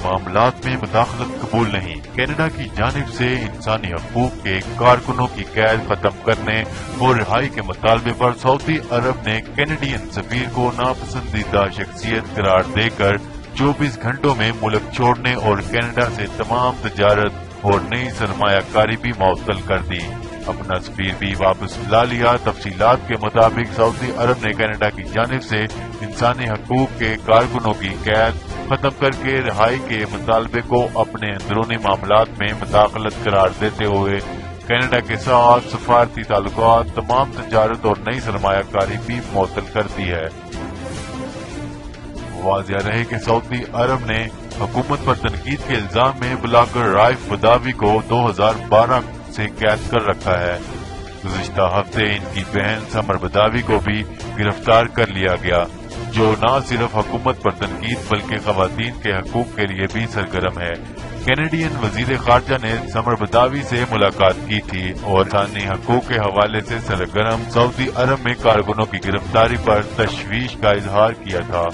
معاملات میں مداخلت قبول نہیں۔ کینیڈا کی جانب سے انسانی حقوق کے کارکنوں کی قید ختم کرنے اور رہائی کے مطالبے پر سعودی عرب نے کینیڈین سفیر کو ناپسندیدہ شخصیت قرار دے کر 24 گھنٹوں میں ملک چھوڑنے اور کینیڈا سے تمام تجارت اور نئی سرمایہ کاری بھی معطل کر دی۔ اپنا سفیر بھی واپس لا لیا۔ تفصیلات کے مطابق سعودی عرب نے کینیڈا کی جانب سے انسانی حقوق کے کارکنوں کی قید ختم کر کے رہائی کے مطالبے کو اپنے اندرونی معاملات میں مداخلت قرار دیتے ہوئے کینیڈا کے ساتھ سفارتی تعلقات، تمام تجارت اور نئی سرمایہ کاری بھی معطل کر دی ہے۔ واضح رہے کہ سعودی عرب نے حکومت پر تنقید کے الزام میں بلاگر رائف بداوی کو 2012 سے قید کر رکھا ہے۔ گزشتہ ہفتے ان کی بہن سمر بداوی کو بھی گرفتار کر لیا گیا، جو نہ صرف حکومت پر تنقید بلکہ خواتین کے حقوق کے لیے بھی سرگرم ہے۔ کینیڈین وزیر خارجہ نے سمر بداوی سے ملاقات کی تھی اور انسانی حقوق کے حوالے سے سرگرم سعودی عرب میں کارکنوں کی گرفتاری پر تشویش کا اظہار کیا تھا۔